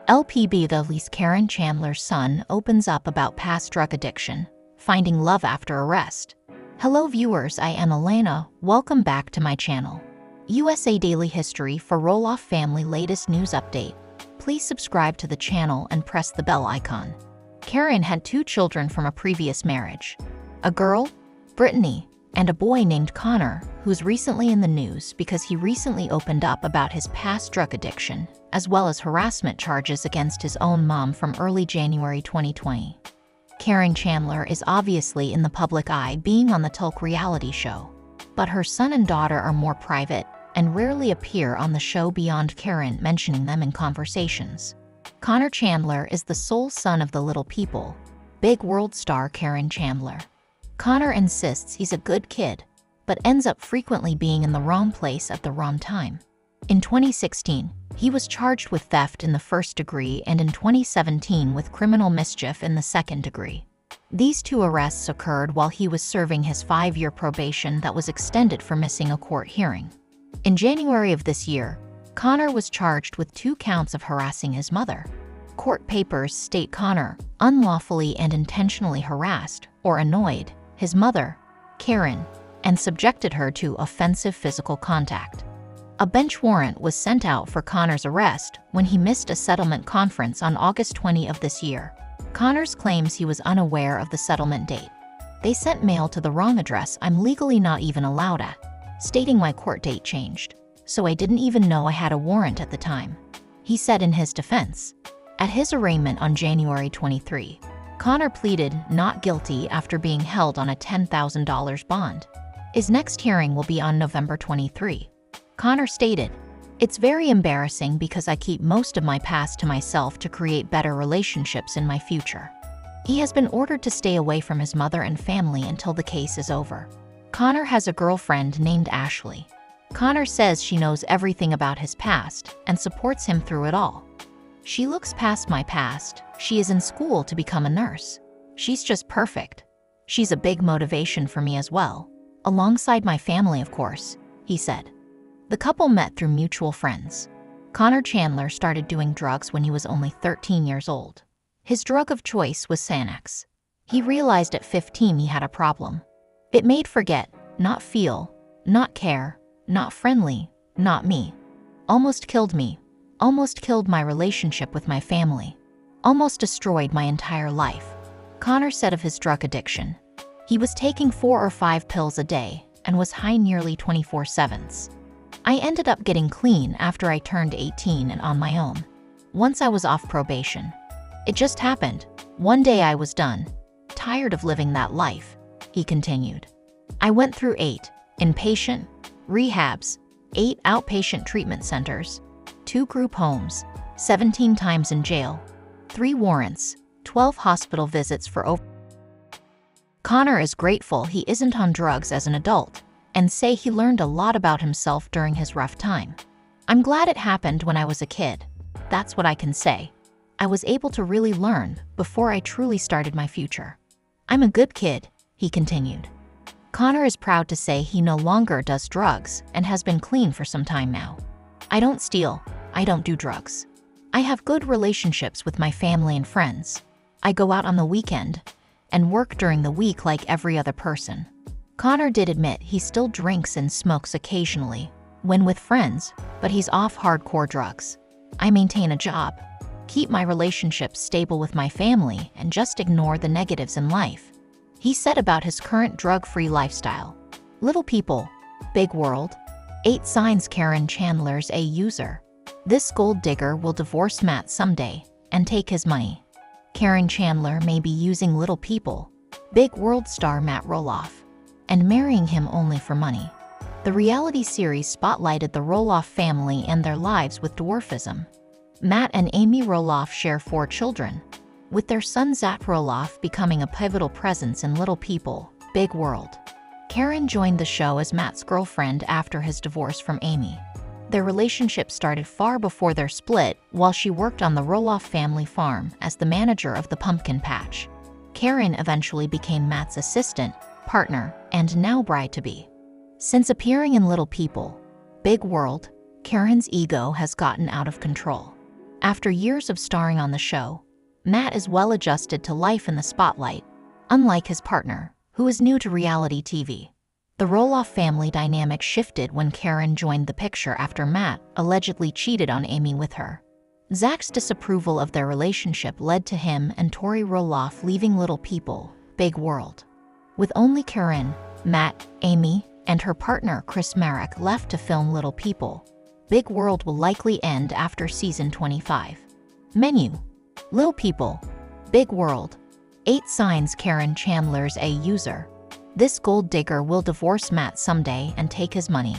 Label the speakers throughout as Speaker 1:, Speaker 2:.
Speaker 1: LPBW's Caryn Chandler's son opens up about past drug addiction, finding love after arrest. Hello viewers, I am Elena. Welcome back to my channel. USA Daily History for Roloff family latest news update. Please subscribe to the channel and press the bell icon. Caryn had 2 children from a previous marriage. A girl, Brittany, and a boy named Connor, who's recently in the news because he recently opened up about his past drug addiction, as well as harassment charges against his own mom from early January 2020. Caryn Chandler is obviously in the public eye being on the Tulk reality show, but her son and daughter are more private and rarely appear on the show beyond Caryn mentioning them in conversations. Connor Chandler is the sole son of the Little People, Big World star Caryn Chandler. Connor insists he's a good kid, but ends up frequently being in the wrong place at the wrong time. In 2016, he was charged with theft in the 1st degree and in 2017 with criminal mischief in the 2nd degree. These 2 arrests occurred while he was serving his 5-year probation that was extended for missing a court hearing. In January of this year, Connor was charged with 2 counts of harassing his mother. Court papers state Connor unlawfully and intentionally harassed or annoyed his mother, Caryn, and subjected her to offensive physical contact. A bench warrant was sent out for Connor's arrest when he missed a settlement conference on August 20 of this year. Connors claims he was unaware of the settlement date. They sent mail to the wrong address I'm legally not even allowed at, stating my court date changed, so I didn't even know I had a warrant at the time, he said in his defense. At his arraignment on January 23, Connor pleaded not guilty after being held on a $10,000 bond. His next hearing will be on November 23. Connor stated, "It's very embarrassing because I keep most of my past to myself to create better relationships in my future." He has been ordered to stay away from his mother and family until the case is over. Connor has a girlfriend named Ashley. Connor says she knows everything about his past and supports him through it all. "She looks past my past. She is in school to become a nurse. She's just perfect. She's a big motivation for me as well, alongside my family of course," he said. The couple met through mutual friends. Connor Chandler started doing drugs when he was only 13 years old. His drug of choice was Xanax. He realized at 15 he had a problem. It made forget, not feel, not care, not friendly, not me. Almost killed me. Almost killed my relationship with my family. Almost destroyed my entire life. Connor said of his drug addiction. He was taking 4 or 5 pills a day and was high nearly 24/7. "I ended up getting clean after I turned 18 and on my own. Once I was off probation. It just happened. One day I was done. Tired of living that life," he continued. "I went through 8 inpatient rehabs, 8 outpatient treatment centers, 2 group homes, 17 times in jail, 3 warrants, 12 hospital visits for over." Connor is grateful he isn't on drugs as an adult, and say he learned a lot about himself during his rough time. "I'm glad it happened when I was a kid. That's what I can say. I was able to really learn before I truly started my future. I'm a good kid," he continued. Connor is proud to say he no longer does drugs and has been clean for some time now. "I don't steal. I don't do drugs. I have good relationships with my family and friends. I go out on the weekend and work during the week like every other person." Connor did admit he still drinks and smokes occasionally, when with friends, but he's off hardcore drugs. "I maintain a job, keep my relationships stable with my family, and just ignore the negatives in life," he said about his current drug-free lifestyle. Little People, Big World, 8 signs Caryn Chandler's a user. This gold digger will divorce Matt someday and take his money. Caryn Chandler may be using Little People, Big World star Matt Roloff, and marrying him only for money. The reality series spotlighted the Roloff family and their lives with dwarfism. Matt and Amy Roloff share 4 children, with their son Zach Roloff becoming a pivotal presence in Little People, Big World. Caryn joined the show as Matt's girlfriend after his divorce from Amy. Their relationship started far before their split while she worked on the Roloff family farm as the manager of the pumpkin patch. Caryn eventually became Matt's assistant, partner, and now bride-to-be. Since appearing in Little People, Big World, Caryn's ego has gotten out of control. After years of starring on the show, Matt is well adjusted to life in the spotlight, unlike his partner, who is new to reality TV. The Roloff family dynamic shifted when Caryn joined the picture after Matt allegedly cheated on Amy with her. Zach's disapproval of their relationship led to him and Tori Roloff leaving Little People, Big World. With only Caryn, Matt, Amy, and her partner Chris Marek left to film Little People, Big World will likely end after season 25. Menu: Little People, Big World. 8 signs Caryn Chandler's a user. This gold digger will divorce Matt someday and take his money.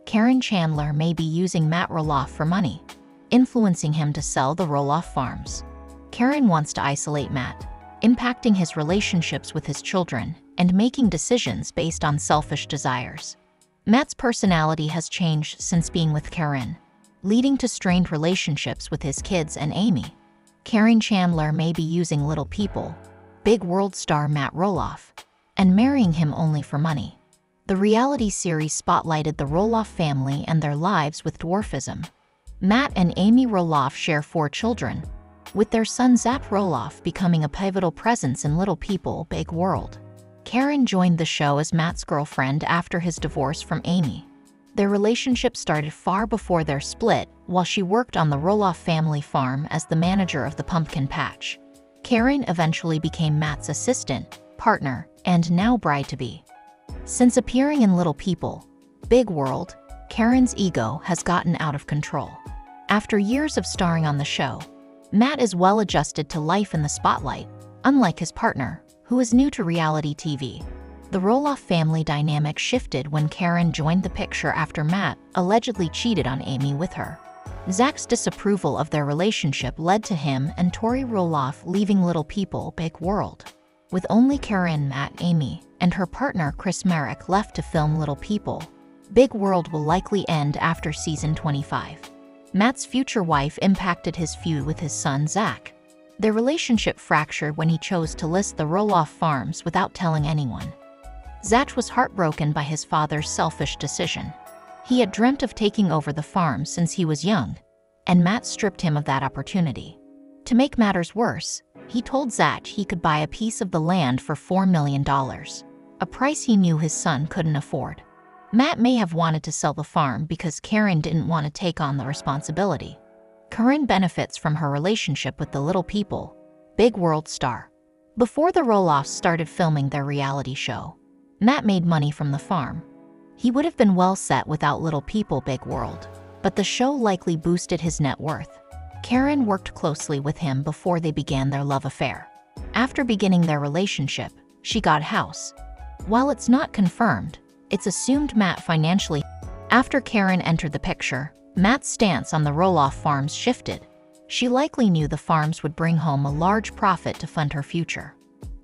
Speaker 1: Caryn Chandler may be using Matt Roloff for money, influencing him to sell the Roloff farms. Caryn wants to isolate Matt, impacting his relationships with his children and making decisions based on selfish desires. Matt's personality has changed since being with Caryn, leading to strained relationships with his kids and Amy. Caryn Chandler may be using Little People, Big World star Matt Roloff, and marrying him only for money. The reality series spotlighted the Roloff family and their lives with dwarfism. Matt and Amy Roloff share 4 children, with their son Zach Roloff becoming a pivotal presence in Little People, Big World. Caryn joined the show as Matt's girlfriend after his divorce from Amy. Their relationship started far before their split while she worked on the Roloff family farm as the manager of the pumpkin patch. Caryn eventually became Matt's assistant, partner, and now bride-to-be. Since appearing in Little People, Big World, Caryn's ego has gotten out of control. After years of starring on the show, Matt is well adjusted to life in the spotlight, unlike his partner, who is new to reality TV. The Roloff family dynamic shifted when Caryn joined the picture after Matt allegedly cheated on Amy with her. Zach's disapproval of their relationship led to him and Tori Roloff leaving Little People, Big World. With only Caryn, Matt, Amy, and her partner Chris Marek left to film Little People, Big World will likely end after season 25. Matt's future wife impacted his feud with his son Zach. Their relationship fractured when he chose to list the Roloff farms without telling anyone. Zach was heartbroken by his father's selfish decision. He had dreamt of taking over the farm since he was young, and Matt stripped him of that opportunity. To make matters worse, he told Zach he could buy a piece of the land for $4 million, a price he knew his son couldn't afford. Matt may have wanted to sell the farm because Caryn didn't want to take on the responsibility. Caryn benefits from her relationship with the Little People, Big World star. Before the Roloffs started filming their reality show, Matt made money from the farm. He would have been well set without Little People, Big World, but the show likely boosted his net worth. Caryn worked closely with him before they began their love affair. After beginning their relationship, she got a house. While it's not confirmed, it's assumed Matt financially. After Caryn entered the picture, Matt's stance on the Roloff farms shifted. She likely knew the farms would bring home a large profit to fund her future.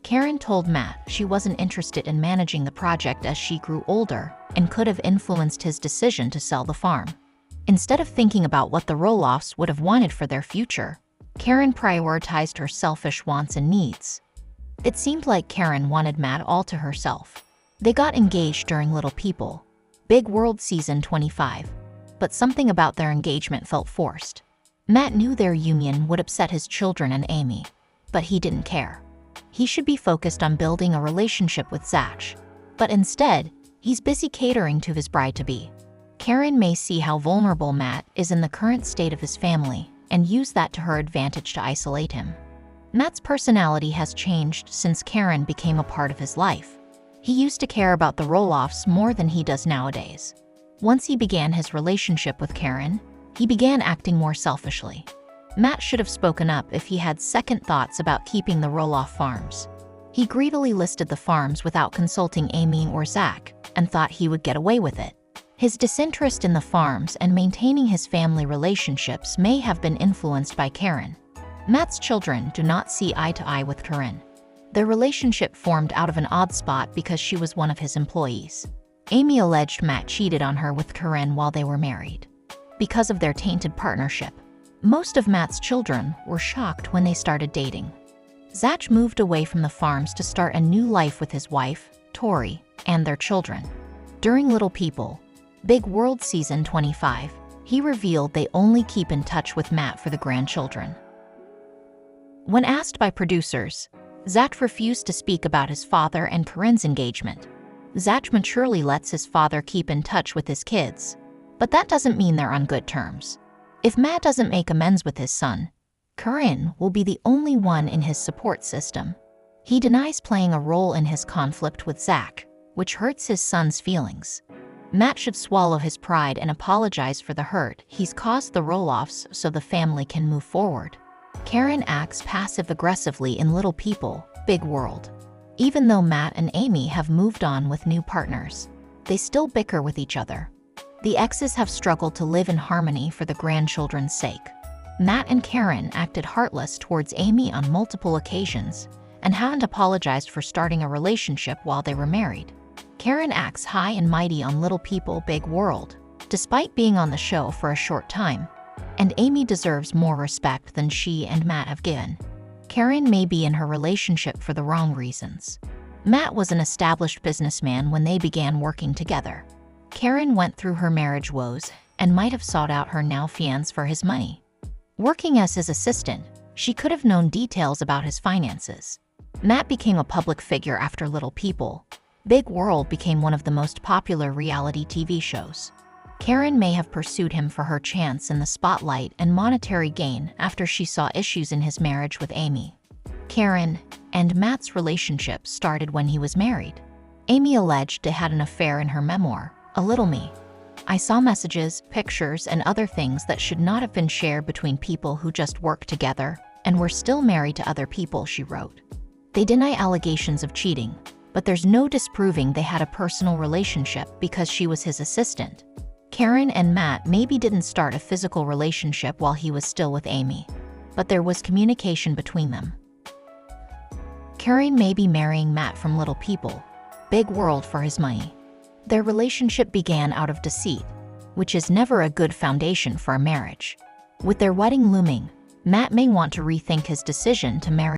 Speaker 1: Caryn told Matt she wasn't interested in managing the project as she grew older and could have influenced his decision to sell the farm. Instead of thinking about what the Roloffs would have wanted for their future, Caryn prioritized her selfish wants and needs. It seemed like Caryn wanted Matt all to herself. They got engaged during Little People, Big World season 25, but something about their engagement felt forced. Matt knew their union would upset his children and Amy, but he didn't care. He should be focused on building a relationship with Zach, but instead, he's busy catering to his bride-to-be. Caryn may see how vulnerable Matt is in the current state of his family and use that to her advantage to isolate him. Matt's personality has changed since Caryn became a part of his life. He used to care about the Roloffs more than he does nowadays. Once he began his relationship with Caryn, he began acting more selfishly. Matt should have spoken up if he had second thoughts about keeping the Roloff farms. He greedily listed the farms without consulting Amy or Zach and thought he would get away with it. His disinterest in the farms and maintaining his family relationships may have been influenced by Caryn. Matt's children do not see eye to eye with Caryn. Their relationship formed out of an odd spot because she was one of his employees. Amy alleged Matt cheated on her with Caryn while they were married. Because of their tainted partnership, most of Matt's children were shocked when they started dating. Zach moved away from the farms to start a new life with his wife, Tori, and their children. During Little People, Big World season 25, He revealed they only keep in touch with Matt for the grandchildren. When asked by producers, Zach refused to speak about his father and Caryn's engagement. Zach maturely lets his father keep in touch with his kids, but that doesn't mean they're on good terms. If Matt doesn't make amends with his son, Caryn will be the only one in his support system. He denies playing a role in his conflict with Zach, which hurts his son's feelings. Matt should swallow his pride and apologize for the hurt he's caused the roll-offs so the family can move forward. Caryn acts passive-aggressively in Little People, Big World. Even though Matt and Amy have moved on with new partners, they still bicker with each other. The exes have struggled to live in harmony for the grandchildren's sake. Matt and Caryn acted heartless towards Amy on multiple occasions and haven't apologized for starting a relationship while they were married. Caryn acts high and mighty on Little People, Big World, despite being on the show for a short time. And Amy deserves more respect than she and Matt have given. Caryn may be in her relationship for the wrong reasons. Matt was an established businessman when they began working together. Caryn went through her marriage woes and might have sought out her now fiancé for his money. Working as his assistant, she could have known details about his finances. Matt became a public figure after Little People. Big World became one of the most popular reality TV shows. Caryn may have pursued him for her chance in the spotlight and monetary gain after she saw issues in his marriage with Amy. Caryn and Matt's relationship started when he was married. Amy alleged they had an affair in her memoir, A Little Me. I saw messages, pictures, and other things that should not have been shared between people who just worked together and were still married to other people, she wrote. They deny allegations of cheating, but there's no disproving they had a personal relationship because she was his assistant. Caryn and Matt maybe didn't start a physical relationship while he was still with Amy, but there was communication between them. Caryn may be marrying Matt from Little People, Big World for his money. Their relationship began out of deceit, which is never a good foundation for a marriage. With their wedding looming, Matt may want to rethink his decision to marry